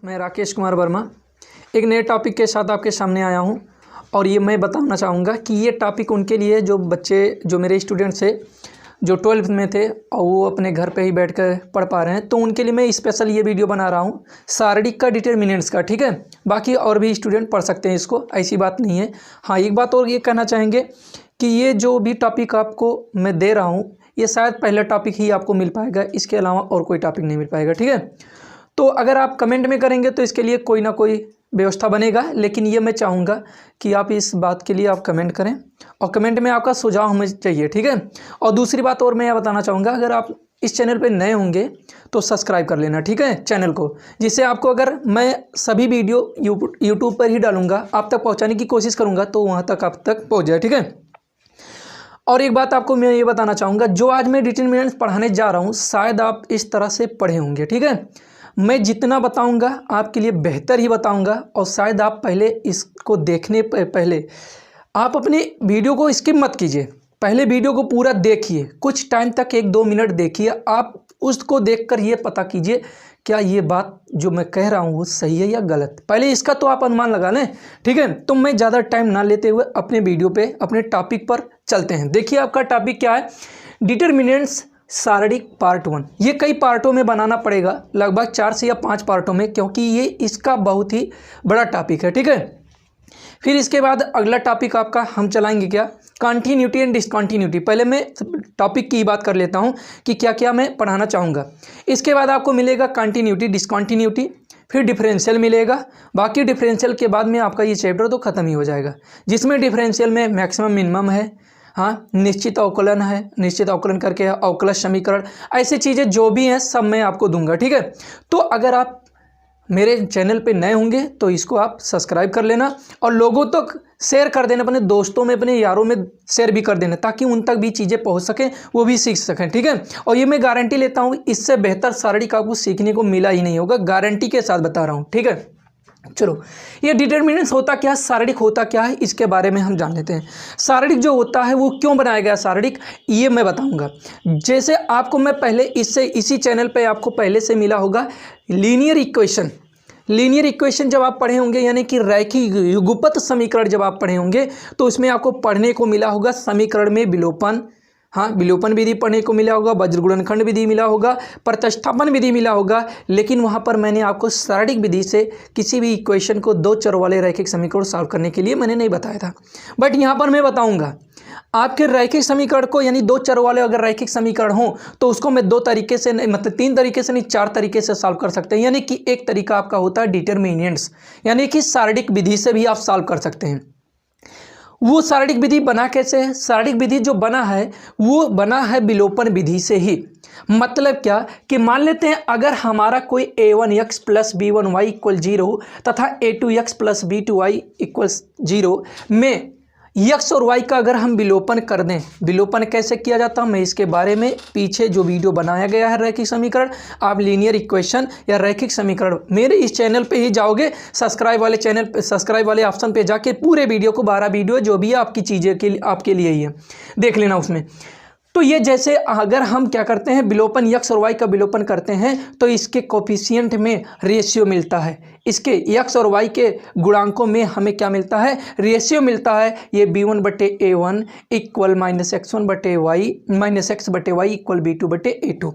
मैं राकेश कुमार वर्मा एक नए टॉपिक के साथ आपके सामने आया हूं और ये मैं बताना चाहूँगा कि ये टॉपिक उनके लिए जो बच्चे जो मेरे स्टूडेंट्स थे जो 12th में थे और वो अपने घर पे ही बैठ कर पढ़ पा रहे हैं, तो उनके लिए मैं स्पेशल ये वीडियो बना रहा हूँ शारीरिक का डिटर्मिनेंट्स का। ठीक है, बाकी और भी स्टूडेंट पढ़ सकते हैं इसको, ऐसी बात नहीं है। हाँ, एक बात और ये कहना चाहेंगे कि ये जो भी टॉपिक आपको मैं दे रहा हूँ ये शायद पहला टॉपिक ही आपको मिल पाएगा, इसके अलावा और कोई टॉपिक नहीं मिल पाएगा। ठीक है, तो अगर आप कमेंट में करेंगे तो इसके लिए कोई ना कोई व्यवस्था बनेगा, लेकिन ये मैं चाहूँगा कि आप इस बात के लिए आप कमेंट करें और कमेंट में आपका सुझाव हमें चाहिए। ठीक है, और दूसरी बात और मैं यह बताना चाहूँगा, अगर आप इस चैनल पे नए होंगे तो सब्सक्राइब कर लेना। ठीक है, चैनल को, जिससे आपको अगर मैं सभी वीडियो यूट्यूब पर ही डालूंगा आप तक पहुँचाने की कोशिश करूँगा तो वहाँ तक आप तक पहुँच जाए। ठीक है, और एक बात आपको मैं ये बताना चाहूँगा, जो आज मैं डिटर्मिनेंट्स पढ़ाने जा रहा हूँ शायद आप इस तरह से पढ़े होंगे। ठीक है, मैं जितना बताऊंगा आपके लिए बेहतर ही बताऊंगा और शायद आप पहले इसको देखने पहले आप अपने वीडियो को स्किप मत कीजिए, पहले वीडियो को पूरा देखिए, कुछ टाइम तक 1-2 मिनट देखिए, आप उसको देखकर ये पता कीजिए क्या ये बात जो मैं कह रहा हूँ वो सही है या गलत, पहले इसका तो आप अनुमान लगा लें। ठीक है, तो मैं ज़्यादा टाइम ना लेते हुए अपने वीडियो पे अपने टॉपिक पर चलते हैं। देखिए आपका टॉपिक क्या है, डिटर्मिनेंट्स शारीरिक पार्ट 1। ये कई पार्टों में बनाना पड़ेगा, लगभग 4 से या 5 पार्टों में, क्योंकि ये इसका बहुत ही बड़ा टॉपिक है। ठीक है, फिर इसके बाद अगला टॉपिक आपका हम चलाएंगे क्या, कंटिन्यूटी एंड डिसकंटिन्यूटी। पहले मैं टॉपिक की बात कर लेता हूँ कि क्या क्या मैं पढ़ाना चाहूँगा। इसके बाद आपको मिलेगा कंटिन्यूटी, डिसकंटिन्यूटी, फिर डिफरेंशियल मिलेगा। बाकी डिफरेंशियल के बाद में आपका ये चैप्टर तो ख़त्म ही हो जाएगा, जिसमें डिफरेंशियल में मैक्सिमम मिनिमम है, हाँ, निश्चित अवकलन है, निश्चित अवकलन करके है, अवकलज समीकरण, ऐसी चीज़ें जो भी हैं सब मैं आपको दूंगा। ठीक है, तो अगर आप मेरे चैनल पे नए होंगे तो इसको आप सब्सक्राइब कर लेना और लोगों तक शेयर कर देना, अपने दोस्तों में अपने यारों में शेयर भी कर देना, ताकि उन तक भी चीज़ें पहुंच सकें, वो भी सीख सकें। ठीक है, और ये मैं गारंटी लेता हूँ इससे बेहतर शारीरिक आपको सीखने को मिला ही नहीं होगा, गारंटी के साथ बता रहा हूँ। ठीक है, चलो, ये डिटर्मिनेंट्स होता क्या है, शारीरिक होता क्या है, इसके बारे में हम जान लेते हैं। शारीरिक जो होता है वो क्यों बनाया गया शारीरिक, ये मैं बताऊंगा। जैसे आपको मैं पहले इसी चैनल पे आपको पहले से मिला होगा लीनियर इक्वेशन। लीनियर इक्वेशन जब आप पढ़े होंगे, यानी कि रैखिक युगपत समीकरण जब आप पढ़े होंगे, तो उसमें आपको पढ़ने को मिला होगा समीकरण में विलोपन, हाँ, विलोपन विधि पढ़ने को मिला होगा, वज्रगुणनखंड विधि मिला होगा, प्रतिस्थापन विधि मिला होगा, लेकिन वहाँ पर मैंने आपको शारीरिक विधि से किसी भी इक्वेशन को 2 चर वाले रैखिक समीकरण सॉल्व करने के लिए मैंने नहीं बताया था। बट यहाँ पर मैं बताऊँगा आपके रैखिक समीकरण को, यानी 2 चर वाले अगर रैखिक समीकरण हो तो उसको मैं 2 तरीके से नहीं, मतलब 3 तरीके से नहीं, 4 तरीके से सॉल्व कर सकते हैं। यानी कि एक तरीका आपका होता है डिटर्मिनेंट्स, यानी कि शारीरिक विधि से भी आप सॉल्व कर सकते हैं। वो शारीरिक विधि बना कैसे है, शारीरिक विधि जो बना है वो बना है विलोपन विधि से ही। मतलब क्या कि मान लेते हैं अगर हमारा कोई a1x + b1y = 0 तथा a2x + b2y = 0 में x और y का अगर हम विलोपन कर दें, विलोपन कैसे किया जाता है मैं इसके बारे में पीछे जो वीडियो बनाया गया है रैखिक समीकरण, आप लीनियर इक्वेशन या रैखिक समीकरण मेरे इस चैनल पे ही जाओगे, सब्सक्राइब वाले चैनल पे, सब्सक्राइब वाले ऑप्शन पे जाके पूरे वीडियो को 12 वीडियो जो भी है आपकी चीज़ें के लिए आपके लिए ही है, देख लेना उसमें। तो ये जैसे अगर हम क्या करते हैं विलोपन x और y का विलोपन करते हैं तो इसके कोफिशिएंट में रेशियो मिलता है, इसके x और y के गुणांकों में हमें क्या मिलता है, रेशियो मिलता है। ये b1/a1 = -x/y = b2/a2।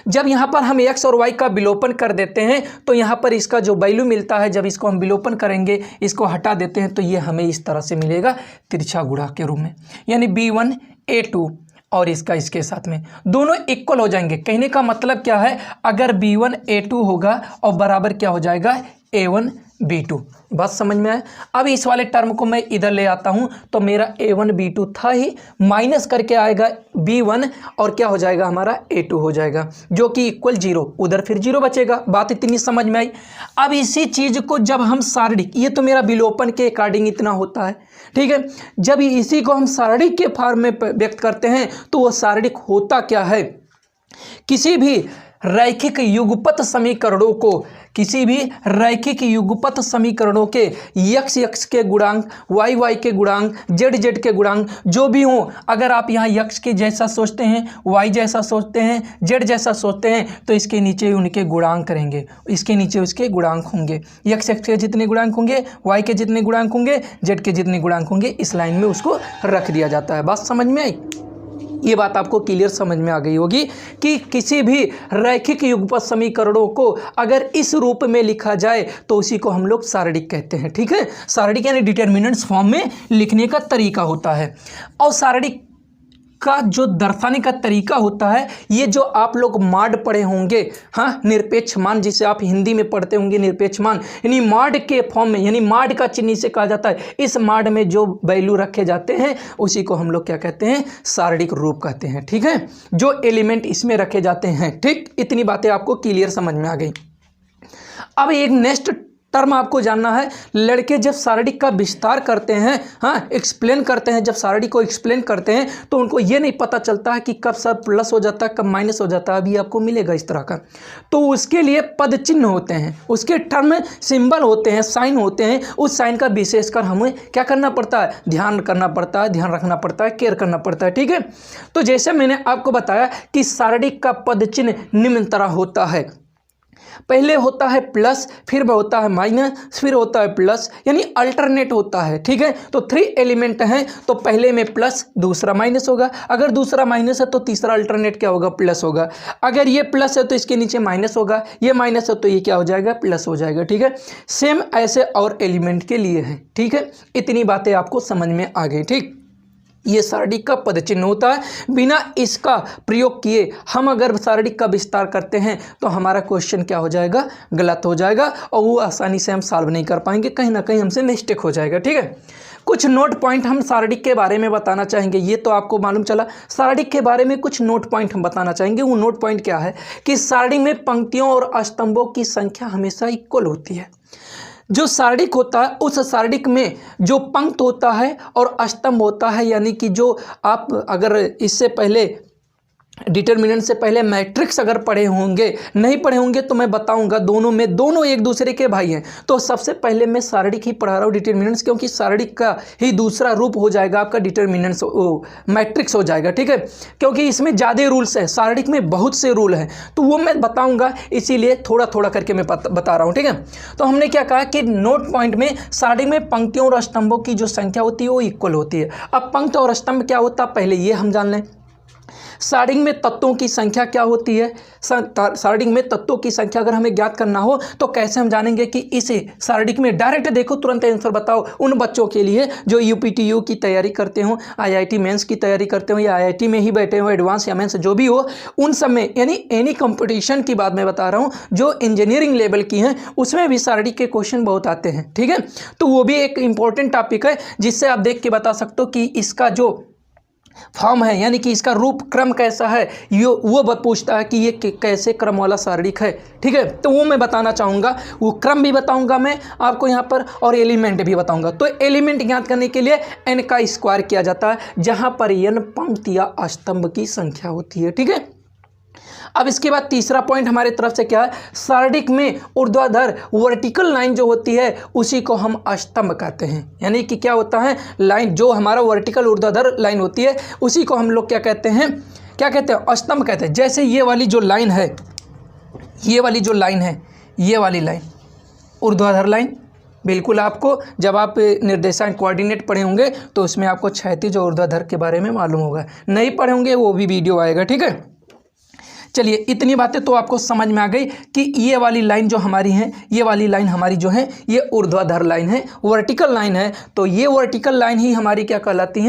जब यहाँ पर हम x और y का विलोपन कर देते हैं तो यहाँ पर इसका जो वैल्यू मिलता है, जब इसको हम विलोपन करेंगे, इसको हटा देते हैं तो ये हमें इस तरह से मिलेगा तिरछा गुणा के रूप में, यानी b1a2 और इसका इसके साथ में दोनों इक्वल हो जाएंगे। कहने का मतलब क्या है, अगर b1a2 होगा और बराबर क्या हो जाएगा a1b2। बात समझ में आए। अब इस वाले टर्म को मैं इधर ले आता हूं तो मेरा a1b2 था ही, माइनस करके आएगा b1 और क्या हो जाएगा हमारा a2 हो जाएगा, जो कि = 0, उधर फिर 0 बचेगा। बात इतनी समझ में आई। अब इसी चीज़ को जब हम शारीरिक, ये तो मेरा विलोपन के अकॉर्डिंग इतना होता है, ठीक है, जब इसी को हम शारीरिक के फॉर्म में व्यक्त करते हैं तो वो शारीरिक होता क्या है, किसी भी रैखिक युगपत समीकरणों को किसी भी रैखिक युगपत समीकरणों के यक्स यक्स के गुणांक, वाई वाई के गुणांक, जेड जेड के गुणांक जो भी हों, अगर आप यहाँ यक्स के जैसा सोचते हैं, वाई जैसा सोचते हैं, जेड जैसा सोचते हैं, तो इसके नीचे उनके गुणांक करेंगे, इसके नीचे उसके गुणांक होंगे। यक्स एक्स के जितने गुणांक होंगे, वाई के जितने गुणांक होंगे, जेड के जितने गुणांक होंगे, इस लाइन में उसको रख दिया जाता है। बात समझ में आई? ये बात आपको क्लियर समझ में आ गई होगी कि किसी भी रैखिक युगपत समीकरणों को अगर इस रूप में लिखा जाए तो उसी को हम लोग सारणिक कहते हैं। ठीक है, सारणिक यानी डिटर्मिनेंट्स फॉर्म में लिखने का तरीका होता है। और सारणिक का जो दर्शाने का तरीका होता है, ये जो आप लोग माड पढ़े होंगे, हाँ, निरपेक्ष मान, जिसे आप हिंदी में पढ़ते होंगे निरपेक्ष मान, यानी माड के फॉर्म में, यानी माड का चिन्ह से कहा जाता है। इस माड में जो वैल्यू रखे जाते हैं उसी को हम लोग क्या कहते हैं? सारणिक रूप कहते हैं। ठीक है, जो एलिमेंट इसमें रखे जाते हैं। ठीक, इतनी बातें आपको क्लियर समझ में आ गई। अब एक नेक्स्ट टर्म आपको जानना है, लड़के जब सारणिक का विस्तार करते हैं, हाँ, एक्सप्लेन करते हैं, जब सारणिक को एक्सप्लेन करते हैं तो उनको ये नहीं पता चलता है कि कब सर प्लस हो जाता है, कब माइनस हो जाता है। अभी आपको मिलेगा इस तरह का। तो उसके लिए पद चिन्ह होते हैं, उसके टर्म में सिंबल होते हैं, साइन होते हैं। उस साइन का विशेषकर हमें क्या करना पड़ता है? ध्यान करना पड़ता है, ध्यान रखना पड़ता है, केयर करना पड़ता है। ठीक है, तो जैसे मैंने आपको बताया कि सारणिक का पद चिन्ह निम्न तरह होता है। पहले होता है प्लस, फिर होता है माइनस, फिर होता है प्लस, यानी अल्टरनेट होता है। ठीक है, तो 3 एलिमेंट हैं, तो पहले में प्लस, दूसरा माइनस होगा। अगर दूसरा माइनस है तो तीसरा अल्टरनेट क्या होगा? प्लस होगा। अगर ये प्लस है तो इसके नीचे माइनस होगा, ये माइनस है तो ये क्या हो जाएगा? प्लस हो जाएगा। ठीक है, सेम ऐसे और एलिमेंट के लिए है। ठीक है, इतनी बातें आपको समझ में आ गई। ठीक, ये सारणिक का पद चिन्ह होता है। बिना इसका प्रयोग किए हम अगर सारणिक का विस्तार करते हैं तो हमारा क्वेश्चन क्या हो जाएगा? गलत हो जाएगा, और वो आसानी से हम सॉल्व नहीं कर पाएंगे, कहीं ना कहीं हमसे मिस्टेक हो जाएगा। ठीक है, कुछ नोट पॉइंट हम सारणिक के बारे में बताना चाहेंगे। ये तो आपको मालूम चला, सारणिक के बारे में कुछ नोट पॉइंट हम बताना चाहेंगे। वो नोट पॉइंट क्या है कि सारणिक में पंक्तियों और स्तंभों की संख्या हमेशा इक्वल होती है। जो सारणिक होता है उस सारणिक में जो पंक्त होता है और स्तंभ होता है, यानी कि जो आप अगर इससे पहले डिटर्मिनेंट से पहले मैट्रिक्स अगर पढ़े होंगे, नहीं पढ़े होंगे तो मैं बताऊंगा, दोनों एक दूसरे के भाई हैं। तो सबसे पहले मैं सारणिक ही पढ़ा रहा हूँ, डिटर्मिनेंट्स, क्योंकि सारणिक का ही दूसरा रूप हो जाएगा आपका डिटर्मिनेंट्स, मैट्रिक्स हो जाएगा। ठीक है, क्योंकि इसमें ज़्यादा रूल्स है, सारणिक में बहुत से रूल हैं, तो वो मैं बताऊँगा, इसीलिए थोड़ा थोड़ा करके मैं बता रहा हूँ। ठीक है, तो हमने क्या कहा कि नोट पॉइंट में सारणिक में पंक्तियों और स्तंभों की जो संख्या होती है वो इक्वल होती है। अब पंक्त और स्तंभ क्या होता है पहले ये हम जान लें। सारणिक में तत्वों की संख्या क्या होती है? सारणिक में तत्वों की संख्या अगर हमें ज्ञात करना हो तो कैसे हम जानेंगे कि इसे सारणिक में डायरेक्ट देखो तुरंत आंसर बताओ। उन बच्चों के लिए जो यूपीटीयू की तैयारी करते हो, आईआईटी मेंस की तैयारी करते हो, या आईआईटी में ही बैठे हो, एडवांस या मेंस जो भी हो, उन सब में, यानी एनी कंपटीशन की बात मैं बता रहा हूँ, जो इंजीनियरिंग लेवल की हैं उसमें भी सारणिक के क्वेश्चन बहुत आते हैं। ठीक है, तो वो भी एक इंपॉर्टेंट टॉपिक है जिससे आप देख के बता सकते हो कि इसका जो फॉर्म है, यानी कि इसका रूप क्रम कैसा है, वो पूछता है कि ये कैसे क्रम वाला सारणिक है। ठीक है, तो वो मैं बताना चाहूँगा, वो क्रम भी बताऊँगा मैं आपको यहाँ पर, और एलिमेंट भी बताऊँगा। तो एलिमेंट ज्ञात करने के लिए n का स्क्वायर किया जाता है, जहाँ पर n पंक्ति या स्तंभ की संख्या होती है। ठीक है, अब इसके बाद तीसरा पॉइंट हमारे तरफ से क्या है, सारणिक में ऊर्ध्वाधर वर्टिकल लाइन जो होती है उसी को हम स्तंभ कहते हैं। यानी कि क्या होता है, लाइन जो हमारा वर्टिकल ऊर्ध्वाधर लाइन होती है उसी को हम लोग क्या कहते हैं, स्तंभ कहते हैं। जैसे ये वाली जो लाइन है, ये वाली लाइन ऊर्ध्वाधर लाइन, बिल्कुल आपको जब आप निर्देशांक कोऑर्डिनेट पढ़े होंगे तो उसमें आपको क्षैतिज और ऊर्ध्वाधर के बारे में मालूम होगा, नहीं पढ़े होंगे वो भी वीडियो आएगा। ठीक है, चलिए इतनी बातें तो आपको समझ में आ गई कि ये वाली लाइन जो हमारी है, ये वाली लाइन हमारी जो है ये ऊर्ध्वाधर लाइन है, वर्टिकल लाइन है। तो ये वर्टिकल लाइन ही हमारी क्या कहलाती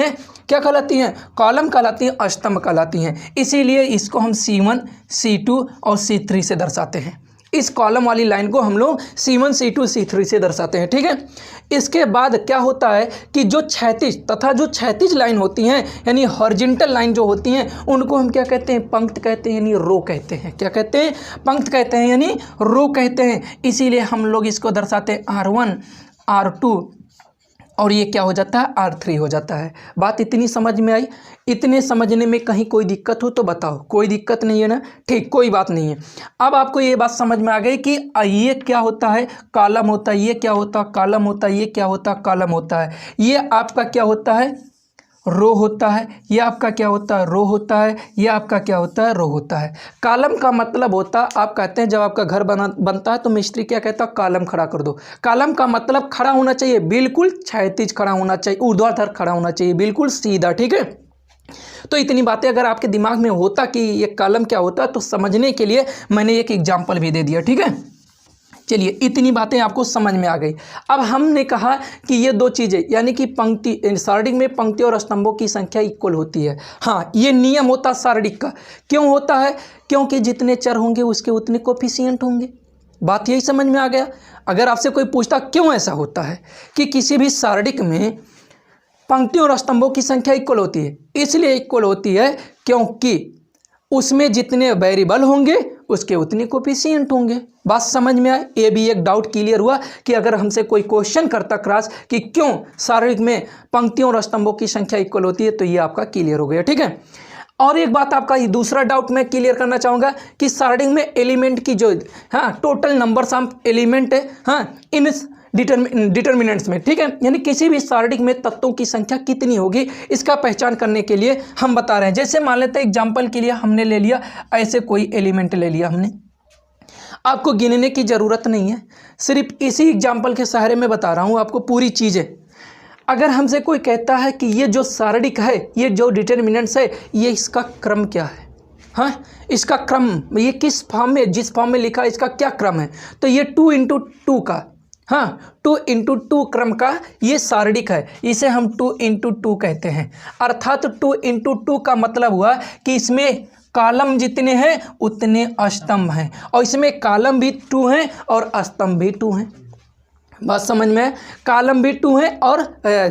हैं, कॉलम कहलाती हैं, स्तंभ कहलाती हैं। इसीलिए इसको हम C1, C2 और C3 से दर्शाते हैं। इस कॉलम वाली लाइन को हम लोग C1, C2, C3 से दर्शाते हैं। ठीक है, इसके बाद क्या होता है कि जो क्षैतिज लाइन होती हैं, यानी हॉरिजॉन्टल लाइन जो होती हैं, उनको हम क्या कहते हैं, पंक्त कहते हैं, यानी रो कहते हैं। क्या कहते हैं, पंक्त कहते हैं, यानी रो कहते हैं। इसीलिए हम लोग इसको दर्शाते हैं R1, R2, और ये क्या हो जाता है, R3 हो जाता है। बात इतनी समझ में आई? इतने समझने में कहीं कोई दिक्कत हो तो बताओ। कोई दिक्कत नहीं है ना? ठीक, कोई बात नहीं है। अब आपको ये बात समझ में आ गई कि ये क्या होता है, कॉलम होता है, ये क्या होता है, कॉलम होता है, ये क्या होता है, कॉलम होता है, ये आपका क्या होता है, रो होता है, ये आपका क्या होता है, रो होता है, ये आपका क्या होता है, रो होता है। कॉलम का मतलब होता है, आप कहते हैं जब आपका घर बनता है तो मिस्त्री क्या कहता है, कॉलम खड़ा कर दो। कॉलम का मतलब खड़ा होना चाहिए, बिल्कुल क्षैतिज खड़ा होना चाहिए, ऊर्ध्वाधर खड़ा होना चाहिए, बिल्कुल सीधा। ठीक है, तो इतनी बातें अगर आपके दिमाग में होता कि ये कॉलम क्या होता है तो समझने के लिए मैंने एक एग्जाम्पल भी दे दिया। ठीक है, चलिए इतनी बातें आपको समझ में आ गई। अब हमने कहा कि ये दो चीज़ें यानी कि पंक्ति, सारणी में पंक्ति और स्तंभों की संख्या इक्वल होती है। हाँ, ये नियम होता है सारणी का। क्यों होता है? क्योंकि जितने चर होंगे उसके उतने कोफिशिएंट होंगे। बात यही समझ में आ गया। अगर आपसे कोई पूछता क्यों ऐसा होता है कि किसी भी सारणी में पंक्तियों और स्तंभों की संख्या इक्वल होती है, इसलिए इक्वल होती है क्योंकि उसमें जितने वेरिएबल होंगे उसके उतने कोफिशिएंट होंगे। बात समझ में आए? ये भी एक डाउट क्लियर हुआ कि अगर हमसे कोई क्वेश्चन करता क्लास कि क्यों सारणी में पंक्तियों और स्तंभों की संख्या इक्वल होती है तो ये आपका क्लियर हो गया। ठीक है, और एक बात आपका ये दूसरा डाउट मैं क्लियर करना चाहूँगा कि सारणी में एलिमेंट की जो टोटल नंबर्स ऑफ एलिमेंट है इन डिटर्मिनेंट्स में। ठीक है, यानी किसी भी सारणी में तत्वों की संख्या कितनी होगी इसका पहचान करने के लिए हम बता रहे हैं। जैसे मान लेते हैं एग्जांपल के लिए हमने ले लिया, ऐसे कोई एलिमेंट ले लिया हमने, आपको गिनने की ज़रूरत नहीं है, सिर्फ इसी एग्जांपल के सहारे में बता रहा हूँ आपको पूरी चीज़ें। अगर हमसे कोई कहता है कि ये जो सारणी है, ये जो डिटर्मिनेंट्स है, ये इसका क्रम क्या है, हाँ इसका क्रम, ये किस फॉर्म में, जिस फॉर्म में लिखा है इसका क्या क्रम है, तो ये 2 × 2 का, हाँ 2 × 2 क्रम का ये सारणी है, इसे हम 2 × 2 कहते हैं। अर्थात 2 × 2 का मतलब हुआ कि इसमें कॉलम जितने हैं उतने स्तंभ हैं, और इसमें कॉलम भी 2 हैं और स्तंभ भी 2 हैं। बात समझ में है? कॉलम भी 2 हैं और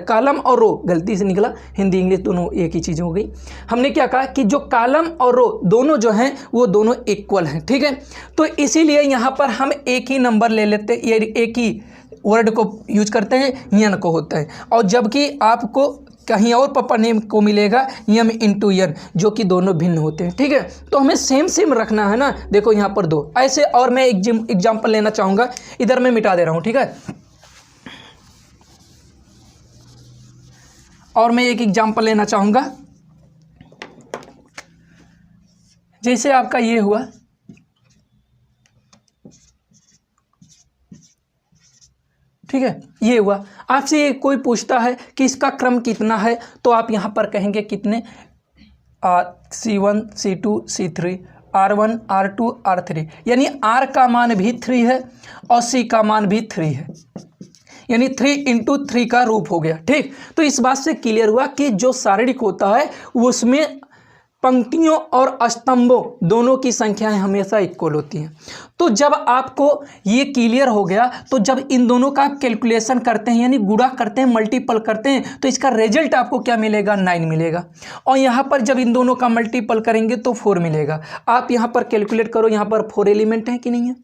कॉलम और रो, गलती से निकला, हिंदी इंग्लिश दोनों एक ही चीज़ हो गई। हमने क्या कहा कि जो कॉलम और रो दोनों जो हैं वो दोनों इक्वल हैं। ठीक है, तो इसीलिए यहाँ पर हम एक ही नंबर ले लेते हैं, एक ही वर्ड को यूज करते हैं, यन को होता है, और जबकि आपको कहीं और पापा नेम को मिलेगा यम इंटू यन, जो कि दोनों भिन्न होते हैं। ठीक है, तो हमें सेम रखना है ना। देखो यहाँ पर 2 ऐसे, और मैं एग्जाम्पल लेना चाहूँगा, इधर मैं मिटा दे रहा हूँ। ठीक है, और मैं एक एग्जाम्पल लेना चाहूँगा, जैसे आपका ये हुआ, ठीक है, ये हुआ। आपसे कोई पूछता है कि इसका क्रम कितना है, तो आप यहाँ पर कहेंगे कितने, C1 C2 C3 R1 R2 R3, यानी R का मान भी 3 है और C का मान भी 3 है, यानी 3 × 3 का रूप हो गया। ठीक, तो इस बात से क्लियर हुआ कि जो सारणी होता है उसमें पंक्तियों और स्तंभों दोनों की संख्याएं हमेशा इक्वल होती हैं। तो जब आपको ये क्लियर हो गया, तो जब इन दोनों का कैलकुलेशन करते हैं, यानी गुणा करते हैं, मल्टीपल करते हैं, तो इसका रिजल्ट आपको क्या मिलेगा, 9 मिलेगा। और यहाँ पर जब इन दोनों का मल्टीपल करेंगे तो 4 मिलेगा। आप यहाँ पर कैलकुलेट करो, यहाँ पर 4 एलिमेंट हैं कि नहीं है,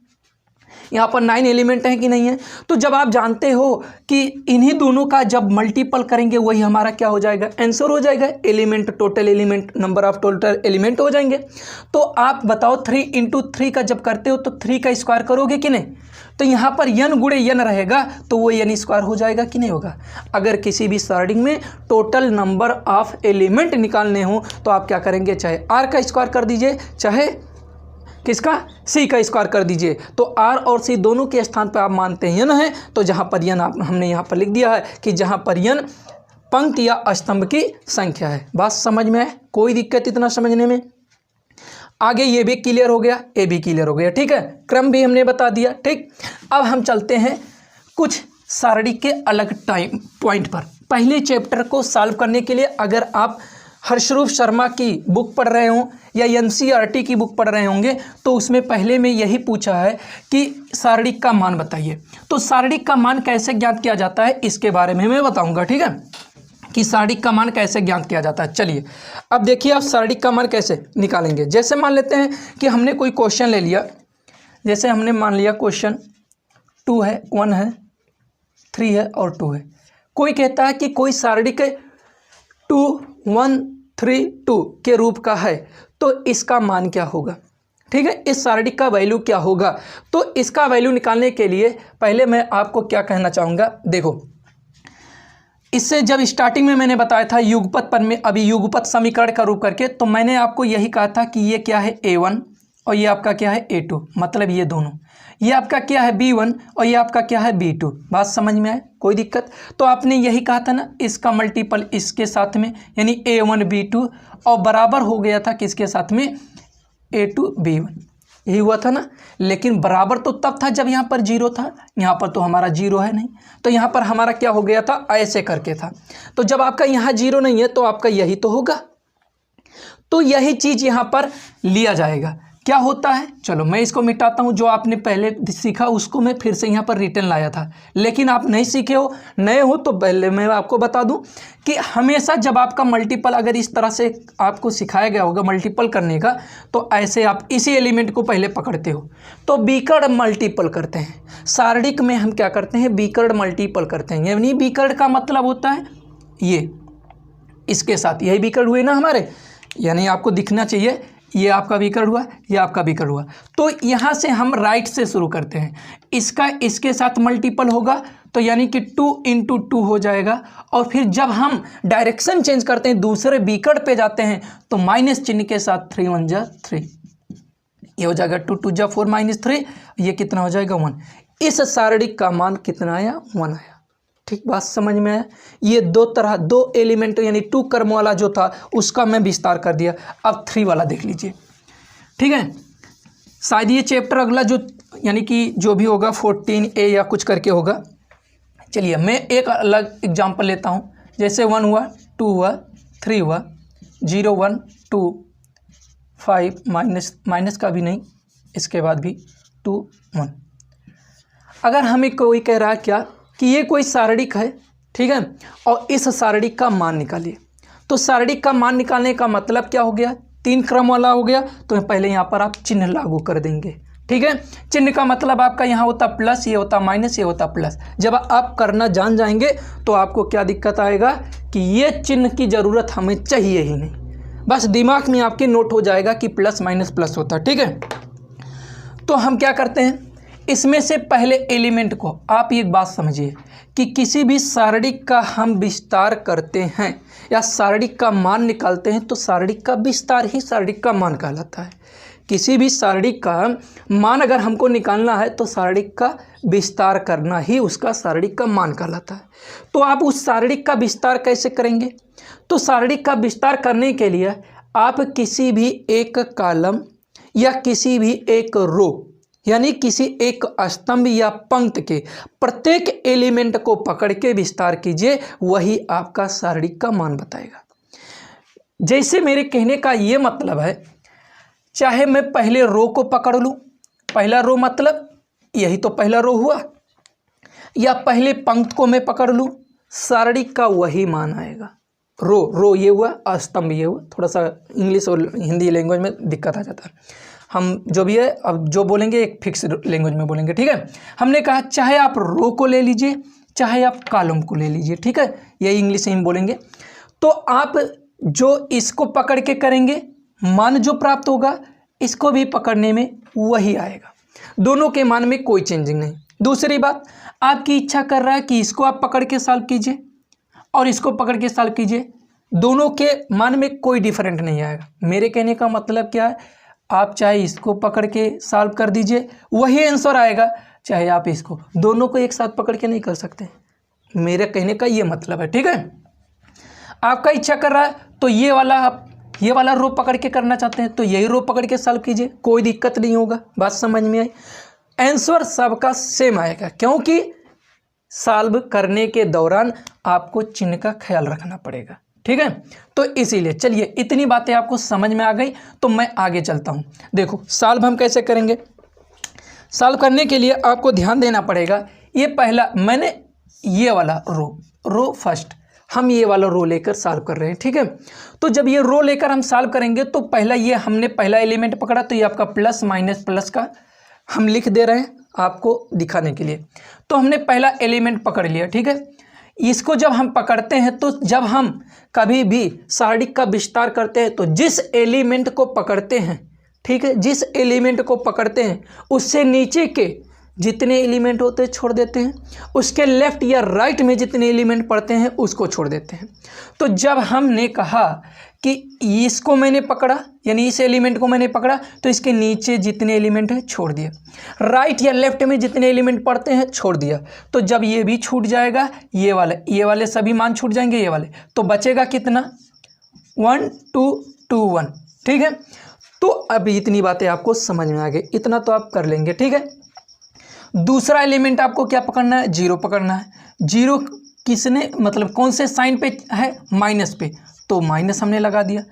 यहाँ पर 9 एलिमेंट हैं कि नहीं है। तो जब आप जानते हो कि इन्हीं दोनों का जब मल्टीपल करेंगे वही हमारा क्या हो जाएगा, आंसर हो जाएगा, element, total element, number of total element हो जाएंगे। तो आप बताओ 3 × 3 का जब करते हो तो 3 का स्क्वायर करोगे कि नहीं, तो यहाँ पर यन गुणे यन रहेगा तो वो यन स्क्वायर हो जाएगा कि नहीं होगा। अगर किसी भी सारणी में टोटल नंबर ऑफ एलिमेंट निकालने हो तो आप क्या करेंगे, चाहे आर का स्क्वायर कर दीजिए, चाहे किसका, सी का स्क्वायर कर दीजिए। तो आर और सी दोनों के स्थान पर आप मानते हैं यन है, तो जहाँ पर यन हमने यहाँ पर लिख दिया है कि जहाँ पर यन पंक्ति या स्तंभ की संख्या है। बात समझ में है? कोई दिक्कत इतना समझने में? आगे ये भी क्लियर हो गया, ये भी क्लियर हो गया। ठीक है, क्रम भी हमने बता दिया। ठीक, अब हम चलते हैं कुछ सारणी के अलग टाइम पॉइंट पर। पहले चैप्टर को सॉल्व करने के लिए अगर आप हर्षरूप शर्मा की बुक पढ़ रहे हों या NCERT की बुक पढ़ रहे होंगे तो उसमें पहले में यही पूछा है कि सारणी का मान बताइए। तो सारणी का मान कैसे ज्ञात किया जाता है इसके बारे में मैं बताऊंगा। ठीक है, कि सारणी का मान कैसे ज्ञात किया जाता है। चलिए अब देखिए आप सारणी का मान कैसे निकालेंगे। जैसे मान लेते हैं कि हमने कोई क्वेश्चन ले लिया, जैसे हमने मान लिया क्वेश्चन 2 है, 1 है, 3 है और 2 है। कोई कहता है कि कोई सारणिक 2 1 3 2 के रूप का है, तो इसका मान क्या होगा, ठीक है, इस सारणिक का वैल्यू क्या होगा। तो इसका वैल्यू निकालने के लिए पहले मैं आपको क्या कहना चाहूँगा, देखो इससे जब स्टार्टिंग में मैंने बताया था युगपत पर में अभी युगपत समीकरण का रूप करके, तो मैंने आपको यही कहा था कि ये क्या है A1 और ये आपका क्या है A2, मतलब ये दोनों, ये आपका क्या है B1 और ये आपका क्या है B2। बात समझ में आए, कोई दिक्कत। तो आपने यही कहा था ना, इसका मल्टीपल इसके साथ में यानी A1 B2 और बराबर हो गया था किसके साथ में, A2 B1, यही हुआ था ना। लेकिन बराबर तो तब था जब यहाँ पर जीरो था, यहाँ पर तो हमारा जीरो है नहीं, तो यहाँ पर हमारा क्या हो गया था, ऐसे करके था। तो जब आपका यहाँ जीरो नहीं है तो आपका यही तो होगा, तो यही चीज़ यहाँ पर लिया जाएगा। क्या होता है, चलो मैं इसको मिटाता हूँ, जो आपने पहले सीखा उसको मैं फिर से यहाँ पर रिटर्न लाया था, लेकिन आप नहीं सीखे हो, नए हो, तो पहले मैं आपको बता दूँ कि हमेशा जब आपका मल्टीपल अगर इस तरह से आपको सिखाया गया होगा मल्टीपल करने का, तो ऐसे आप इसी एलिमेंट को पहले पकड़ते हो तो बीकर्ड मल्टीपल करते हैं। सारणिक में हम क्या करते हैं, बीकर्ड मल्टीपल करते हैं, यानी बीकर्ड का मतलब होता है ये इसके साथ, यही बीकर्ड हुए ना हमारे, यानी आपको दिखना चाहिए ये आपका बीकर्ड हुआ, ये आपका बीकर्ड हुआ। तो यहाँ से हम राइट से शुरू करते हैं, इसका इसके साथ मल्टीपल होगा तो यानी कि 2 × 2 हो जाएगा, और फिर जब हम डायरेक्शन चेंज करते हैं दूसरे बीकर्ड पे जाते हैं तो माइनस चिन्ह के साथ 3 × 1 = 3, ये हो जाएगा 2 × 2 = 4 - 3, ये कितना हो जाएगा 1। इस सारणिक का मान कितना आया, 1 आया। ठीक, बात समझ में आया। ये दो एलिमेंट यानी 2 क्रम वाला जो था उसका मैं विस्तार कर दिया। अब 3 वाला देख लीजिए, ठीक है। शायद ये चैप्टर अगला जो यानी कि जो भी होगा 14A या कुछ करके होगा। चलिए मैं एक अलग एग्जांपल लेता हूँ, जैसे 1 हुआ, 2 हुआ, 3 हुआ, 0 1 2 5 माइनस का भी नहीं, इसके बाद भी 2 1। अगर हमें कोई कह रहा है क्या कि ये कोई सारणिक है, ठीक है, और इस सारणिक का मान निकालिए, तो सारणिक का मान निकालने का मतलब क्या हो गया, 3 क्रम वाला हो गया, तो पहले यहाँ पर आप चिन्ह लागू कर देंगे, ठीक है। चिन्ह का मतलब आपका यहाँ होता प्लस, ये होता माइनस, ये होता प्लस। जब आप करना जान जाएंगे तो आपको क्या दिक्कत आएगा कि ये चिन्ह की ज़रूरत हमें चाहिए ही नहीं, बस दिमाग में आपके नोट हो जाएगा कि प्लस माइनस प्लस होता, ठीक है। तो हम क्या करते हैं, इसमें से पहले एलिमेंट को आप एक बात समझिए कि किसी भी सारणिक का हम विस्तार करते हैं या सारणिक का मान निकालते हैं तो सारणिक का विस्तार ही सारणिक का मान कहलाता है। किसी भी सारणिक का मान अगर हमको निकालना है तो सारणिक का विस्तार करना ही उसका सारणिक का मान कहलाता है। तो आप उस सारणिक का विस्तार कैसे करेंगे, तो सारणिक का विस्तार करने के लिए आप किसी भी एक कॉलम या किसी भी एक रो यानी किसी एक स्तंभ या पंक्ति के प्रत्येक एलिमेंट को पकड़ के विस्तार कीजिए, वही आपका सारणिक का मान बताएगा। जैसे मेरे कहने का ये मतलब है, चाहे मैं पहले रो को पकड़ लूँ, पहला रो मतलब यही तो पहला रो हुआ, या पहले पंक्ति को मैं पकड़ लूँ, सारणिक का वही मान आएगा। रो ये हुआ, स्तंभ ये हुआ। थोड़ा सा इंग्लिश और हिंदी लैंग्वेज में दिक्कत आ जाता है, हम जो भी है अब जो बोलेंगे एक फिक्स लैंग्वेज में बोलेंगे, ठीक है। हमने कहा चाहे आप रो को ले लीजिए चाहे आप कॉलम को ले लीजिए, ठीक है, यही इंग्लिश में बोलेंगे। तो आप जो इसको पकड़ के करेंगे, मान जो प्राप्त होगा इसको भी पकड़ने में वही आएगा, दोनों के मान में कोई चेंजिंग नहीं। दूसरी बात, आपकी इच्छा कर रहा है कि इसको आप पकड़ के सॉल्व कीजिए और इसको पकड़ के सॉल्व कीजिए, दोनों के मान में कोई डिफरेंट नहीं आएगा। मेरे कहने का मतलब क्या है, आप चाहे इसको पकड़ के सॉल्व कर दीजिए वही आंसर आएगा, चाहे आप इसको, दोनों को एक साथ पकड़ के नहीं कर सकते। मेरे कहने का ये मतलब है, ठीक है। आपका इच्छा कर रहा है तो ये वाला रो पकड़ के करना चाहते हैं तो यही रो पकड़ के सॉल्व कीजिए, कोई दिक्कत नहीं होगा। बात समझ में आई, आंसर सबका सेम आएगा, क्योंकि सॉल्व करने के दौरान आपको चिन्ह का ख्याल रखना पड़ेगा, ठीक है। तो इसीलिए चलिए इतनी बातें आपको समझ में आ गई तो मैं आगे चलता हूँ। देखो सॉल्व हम कैसे करेंगे, सॉल्व करने के लिए आपको ध्यान देना पड़ेगा। ये पहला मैंने ये वाला रो फर्स्ट, हम ये वाला रो लेकर सॉल्व कर रहे हैं, ठीक है। तो जब ये रो लेकर हम सॉल्व करेंगे तो पहला ये हमने पहला एलिमेंट पकड़ा, तो ये आपका प्लस माइनस प्लस का हम लिख दे रहे हैं आपको दिखाने के लिए। तो हमने पहला एलिमेंट पकड़ लिया, ठीक है। इसको जब हम पकड़ते हैं तो जब हम कभी भी सारणिक का विस्तार करते हैं तो जिस एलिमेंट को पकड़ते हैं, ठीक है, जिस एलिमेंट को पकड़ते हैं उससे नीचे के जितने एलिमेंट होते हैं छोड़ देते हैं, उसके लेफ्ट या राइट में जितने एलिमेंट पड़ते हैं उसको छोड़ देते हैं। तो जब हमने कहा कि इसको मैंने पकड़ा, यानी इस एलिमेंट को मैंने पकड़ा, तो इसके नीचे जितने एलिमेंट हैं छोड़ दिया, राइट या लेफ्ट में जितने एलिमेंट पड़ते हैं छोड़ दिया। तो जब ये भी छूट जाएगा, ये वाले सभी मान छूट जाएंगे, ये वाले, तो बचेगा कितना, 1 2 2 1, ठीक है। तो अब इतनी बातें आपको समझ में आ गई, इतना तो आप कर लेंगे, ठीक है। दूसरा एलिमेंट आपको क्या पकड़ना है, 0 पकड़ना है। 0 किसने, मतलब कौन से साइन पे है, माइनस पे, तो माइनस हमने लगा दिया।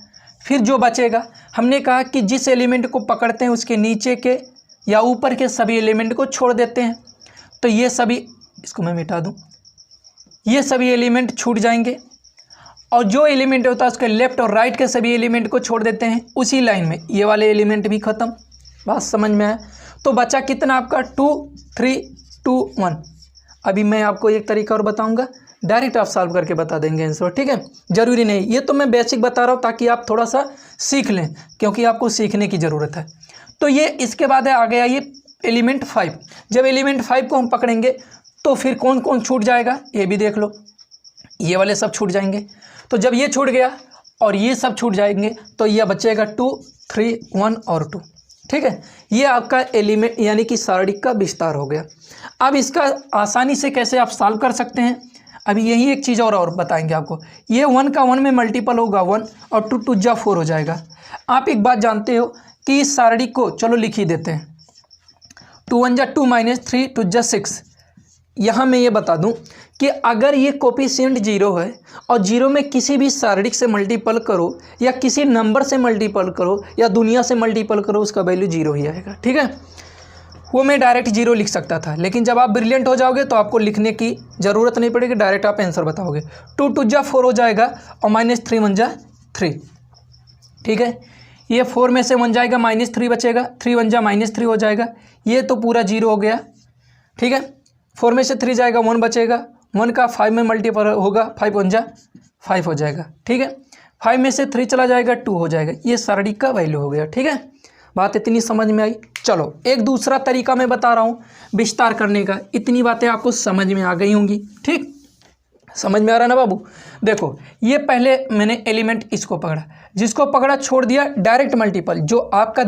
फिर जो बचेगा, हमने कहा कि जिस एलिमेंट को पकड़ते हैं उसके नीचे के या ऊपर के सभी एलिमेंट को छोड़ देते हैं। तो ये सभी, इसको मैं मिटा दूं, ये सभी एलिमेंट छूट जाएंगे और जो एलिमेंट होता है उसके लेफ्ट और राइट के सभी एलिमेंट को छोड़ देते हैं उसी लाइन में। ये वाले एलिमेंट भी ख़त्म, बात समझ में आया। तो बचा कितना आपका, 2 3 2 1। अभी मैं आपको एक तरीका और बताऊंगा, डायरेक्ट आप सॉल्व करके बता देंगे आंसर, ठीक है। ज़रूरी नहीं, ये तो मैं बेसिक बता रहा हूँ ताकि आप थोड़ा सा सीख लें, क्योंकि आपको सीखने की ज़रूरत है। तो ये इसके बाद है आ गया ये एलिमेंट 5। जब एलिमेंट 5 को हम पकड़ेंगे तो फिर कौन कौन छूट जाएगा, ये भी देख लो, ये वाले सब छूट जाएंगे। तो जब ये छूट गया और ये सब छूट जाएंगे तो यह बचेगा 2 3 1 और 2, ठीक है। ये आपका एलिमेंट यानी कि सारणिक का विस्तार हो गया। अब इसका आसानी से कैसे आप सॉल्व कर सकते हैं, अभी यही एक चीज़ और बताएंगे आपको। ये 1 का 1 में मल्टीपल होगा 1 और 2 2 जा 4 हो जाएगा। आप एक बात जानते हो कि इस सारणिक को चलो लिख ही देते हैं, 2 1 जा 2 -3 2 जा 6। यहाँ मैं ये बता दूं कि अगर ये कोफिशिएंट 0 है और 0 में किसी भी सारणिक से मल्टीपल करो या किसी नंबर से मल्टीपल करो या दुनिया से मल्टीपल करो, उसका वैल्यू 0 ही आएगा, ठीक है। वो मैं डायरेक्ट 0 लिख सकता था, लेकिन जब आप ब्रिलियंट हो जाओगे तो आपको लिखने की ज़रूरत नहीं पड़ेगी, डायरेक्ट आप आंसर बताओगे। 2 2 जा 4 हो जाएगा और -3 1 जा 3, ठीक है। ये 4 में से 1 जाएगा, -3 बचेगा, 3 1 जा -3 हो जाएगा, ये तो पूरा 0 हो गया, ठीक है। 4 में से 3 जाएगा, 1 बचेगा, 1 का 5 में मल्टीपल होगा, 5 1 जा 5 हो जाएगा, ठीक है। 5 में से 3 चला जाएगा, 2 हो जाएगा। ये सारणिक का वैल्यू हो गया, ठीक है। बात इतनी समझ में आई। चलो एक दूसरा तरीका मैं बता रहा हूँ विस्तार करने का, इतनी बातें आपको समझ में आ गई होंगी, ठीक, समझ में आ रहा ना बाबू। देखो ये पहले मैंने एलिमेंट इसको पकड़ा, जिसको पकड़ा छोड़ दिया, डायरेक्ट मल्टीपल। जो आपका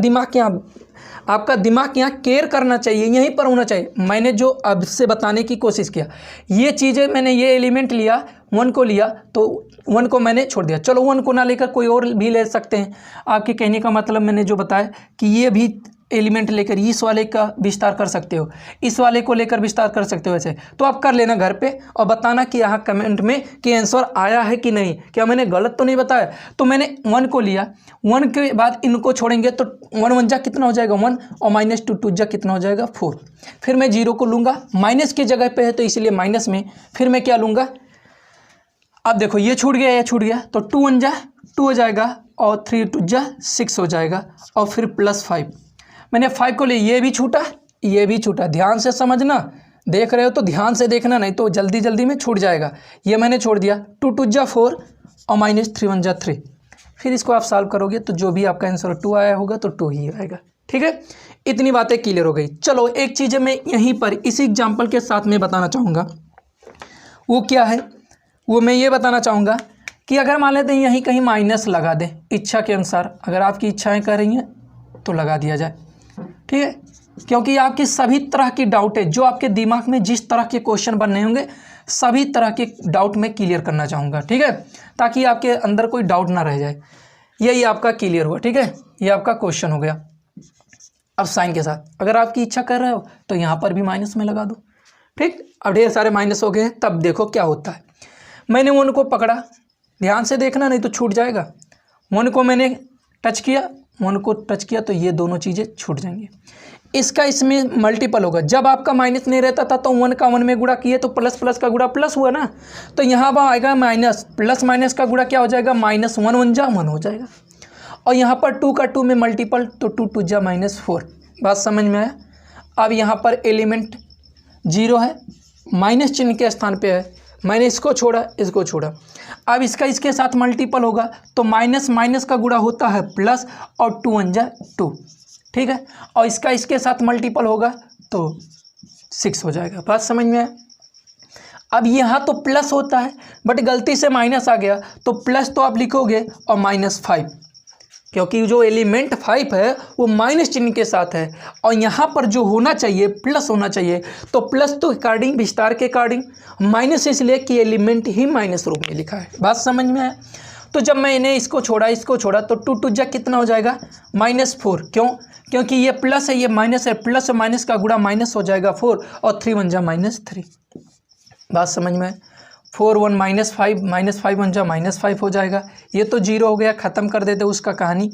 दिमाग यहाँ केयर करना चाहिए, यहीं पर होना चाहिए। मैंने जो अब से बताने की कोशिश किया, ये चीज़ें मैंने ये एलिमेंट लिया, 1 को लिया तो 1 को मैंने छोड़ दिया। चलो 1 को ना लेकर कोई और भी ले सकते हैं। आपके कहने का मतलब मैंने जो बताया कि ये भी एलिमेंट लेकर इस वाले का विस्तार कर सकते हो, इस वाले को लेकर विस्तार कर सकते हो, ऐसे तो आप कर लेना घर पे और बताना कि यहाँ कमेंट में कि आंसर आया है कि नहीं, क्या मैंने गलत तो नहीं बताया। तो मैंने 1 को लिया, 1 के बाद इनको छोड़ेंगे तो 1 1 जा कितना हो जाएगा 1 और -2 2 जा कितना हो जाएगा 4। फिर मैं 0 को लूँगा, माइनस की जगह पे है तो इसलिए माइनस में, फिर मैं क्या लूँगा, अब देखो ये छूट गया, ये छूट गया, तो 2 1 जा 2 हो जाएगा और 3 2 जा 6 हो जाएगा और फिर +5। मैंने 5 को लिया, ये भी छूटा, ये भी छूटा। ध्यान से समझना, देख रहे हो तो ध्यान से देखना, नहीं तो जल्दी जल्दी में छूट जाएगा। ये मैंने छोड़ दिया, 2 2 जा 4 और -3 1 जा 3। फिर इसको आप सॉल्व करोगे तो जो भी आपका आंसर 2 आया होगा तो 2 ही आएगा, ठीक है। इतनी बातें क्लियर हो गई। चलो एक चीज़ मैं यहीं पर इसी एग्जाम्पल के साथ में बताना चाहूँगा, वो क्या है, वो मैं ये बताना चाहूँगा कि अगर मान लेते हैं यहीं कहीं माइनस लगा दें, इच्छा के अनुसार, अगर आपकी इच्छाएँ कर रही हैं तो लगा दिया जाए, ठीक है। क्योंकि आपकी सभी तरह की डाउट है, जो आपके दिमाग में जिस तरह के क्वेश्चन बनने होंगे सभी तरह के डाउट में क्लियर करना चाहूँगा, ठीक है, ताकि आपके अंदर कोई डाउट ना रह जाए। यही आपका क्लियर हुआ, ठीक है, ये आपका क्वेश्चन हो गया। अब साइन के साथ अगर आपकी इच्छा कर रहे हो तो यहाँ पर भी माइनस में लगा दो, ठीक। अब ढेर सारे माइनस हो गए हैं, तब देखो क्या होता है। मैंने 1 को पकड़ा, ध्यान से देखना नहीं तो छूट जाएगा। 1 को मैंने टच किया, 1 को टच किया तो ये दोनों चीज़ें छूट जाएंगी। इसका इसमें मल्टीपल होगा। जब आपका माइनस नहीं रहता था तो 1 का 1 में गुणा किए तो प्लस प्लस का गुणा प्लस हुआ ना, तो यहाँ पर आएगा माइनस, प्लस माइनस का गुणा क्या हो जाएगा, -1 1 जा 1 हो जाएगा। और यहाँ पर 2 का 2 में मल्टीपल तो 2 2 जा -4। बात समझ में आया। अब यहाँ पर एलिमेंट 0 है, माइनस चिन्ह के स्थान पे है, मैंने इसको छोड़ा, इसको छोड़ा। अब इसका इसके साथ मल्टीपल होगा तो माइनस माइनस का गुणा होता है प्लस, और 2 1 जा 2, ठीक है। और इसका इसके साथ मल्टीपल होगा तो 6 हो जाएगा। बात समझ में आया? अब यहाँ तो प्लस होता है बट गलती से माइनस आ गया, तो प्लस तो आप लिखोगे और -5, क्योंकि जो एलिमेंट 5 है वो माइनस चिन्ह के साथ है, और यहाँ पर जो होना चाहिए प्लस होना चाहिए, तो प्लस तो अकॉर्डिंग विस्तार के अकॉर्डिंग, माइनस इसलिए कि एलिमेंट ही माइनस रूप में लिखा है। बात समझ में आया? तो जब मैंने इसको छोड़ा, इसको छोड़ा, तो 2 2 जा कितना हो जाएगा? -4। क्यों? क्योंकि ये प्लस है, ये माइनस है, प्लस और माइनस का गुणा माइनस हो जाएगा 4, और 3 1 जा -3। बात समझ में? 4 1 -5, -5 1 जा -5 हो जाएगा। ये तो 0 हो गया, ख़त्म कर देते उसका कहानी।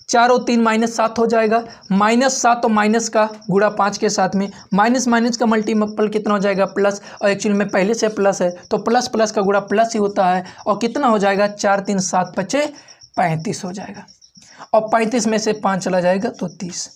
4 और 3 -7 हो जाएगा, -7 और माइनस का गुणा 5 के साथ में, माइनस माइनस का मल्टीपल कितना हो जाएगा? प्लस, और एक्चुअली में पहले से प्लस है तो प्लस प्लस का गुणा प्लस ही होता है, और कितना हो जाएगा? 4 3 7 5 35 हो जाएगा, और 35 में से 5 चला जाएगा तो 30।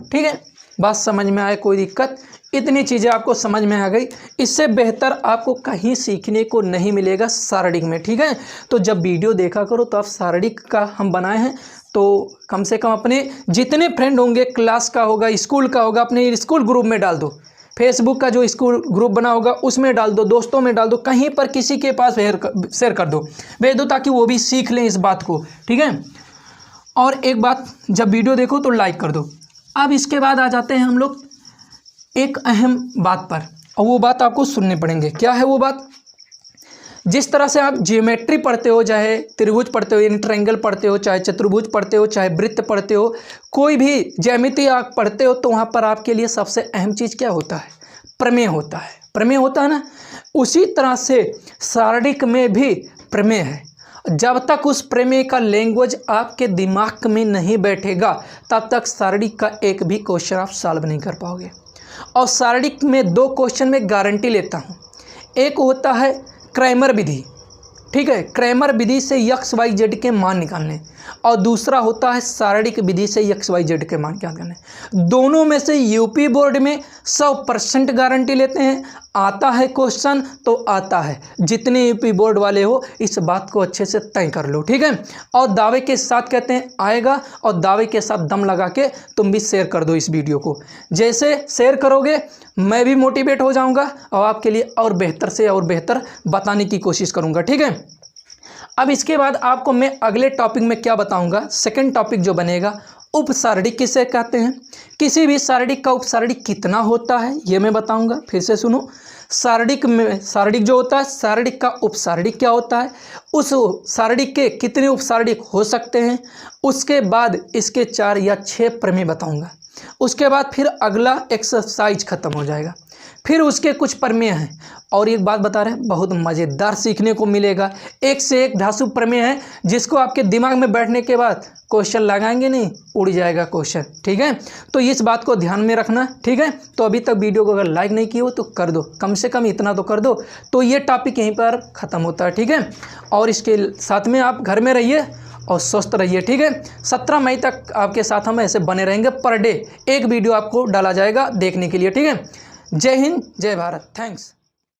ठीक है, बात समझ में आए? कोई दिक्कत? इतनी चीज़ें आपको समझ में आ गई। इससे बेहतर आपको कहीं सीखने को नहीं मिलेगा शारीरिक में। ठीक है, तो जब वीडियो देखा करो तो आप शारीरिक का हम बनाए हैं, तो कम से कम अपने जितने फ्रेंड होंगे, क्लास का होगा, स्कूल का होगा, अपने स्कूल ग्रुप में डाल दो, फेसबुक का जो स्कूल ग्रुप बना होगा उसमें डाल दो, दोस्तों में डाल दो, कहीं पर किसी के पास शेयर कर दो, भेज दो, ताकि वो भी सीख लें इस बात को। ठीक है, और एक बात, जब वीडियो देखो तो लाइक कर दो। अब इसके बाद आ जाते हैं हम लोग एक अहम बात पर, और वो बात आपको सुनने पड़ेंगे। क्या है वो बात? जिस तरह से आप ज्योमेट्री पढ़ते हो, चाहे त्रिभुज पढ़ते हो, यानी ट्रायंगल पढ़ते हो, चाहे चतुर्भुज पढ़ते हो, चाहे वृत्त पढ़ते हो, कोई भी ज्यामिति आप पढ़ते हो, तो वहाँ पर आपके लिए सबसे अहम चीज़ क्या होता है? प्रमेय होता है। प्रमेय होता है ना, उसी तरह से शारीरिक में भी प्रमेय है। जब तक उस प्रमेय का लैंग्वेज आपके दिमाग में नहीं बैठेगा, तब तक शारीरिक का एक भी क्वेश्चन आप सॉल्व नहीं कर पाओगे। और शारीरिक में 2 क्वेश्चन में गारंटी लेता हूँ। एक होता है क्रैमर विधि, ठीक है, क्रैमर विधि से एक्स वाई जेड के मान निकालने, और दूसरा होता है शारीरिक विधि से एक्स वाई जेड के मान क्या निकालने। दोनों में से यूपी बोर्ड में 100% गारंटी लेते हैं। आता है क्वेश्चन तो आता है, जितने यूपी बोर्ड वाले हो इस बात को अच्छे से तय कर लो। ठीक है, और दावे के साथ कहते हैं आएगा, और दावे के साथ दम लगा के तुम भी शेयर कर दो इस वीडियो को। जैसे शेयर करोगे मैं भी मोटिवेट हो जाऊंगा, और आपके लिए और बेहतर से और बेहतर बताने की कोशिश करूंगा। ठीक है, अब इसके बाद आपको मैं अगले टॉपिक में क्या बताऊंगा, सेकंड टॉपिक जो बनेगा, उपशारीरिक किसे कहते हैं, किसी भी शारीरिक का उपशारीरिक कितना होता है ये मैं बताऊंगा। फिर से सुनो, शारीरिक में शारीरिक जो होता है, शारीरिक का उपशारीरिक क्या होता है, उस शारीरिक के कितने उपशारीरिक हो सकते हैं, उसके बाद इसके 4 या 6 प्रमेय बताऊंगा। उसके बाद फिर अगला एक्सरसाइज खत्म हो जाएगा, फिर उसके कुछ प्रमेय हैं। और एक बात बता रहे हैं, बहुत मज़ेदार सीखने को मिलेगा, एक से एक धांसू प्रमेय है, जिसको आपके दिमाग में बैठने के बाद क्वेश्चन लगाएंगे नहीं, उड़ जाएगा क्वेश्चन। ठीक है, तो इस बात को ध्यान में रखना। ठीक है, तो अभी तक वीडियो को अगर लाइक नहीं किए हो तो कर दो, कम से कम इतना तो कर दो। तो ये टॉपिक यहीं पर ख़त्म होता है। ठीक है, और इसके साथ में आप घर में रहिए और स्वस्थ रहिए। ठीक है, 17 मई तक आपके साथ हम ऐसे बने रहेंगे, पर डे एक वीडियो आपको डाला जाएगा देखने के लिए। ठीक है, जय हिंद, जय भारत, थैंक्स।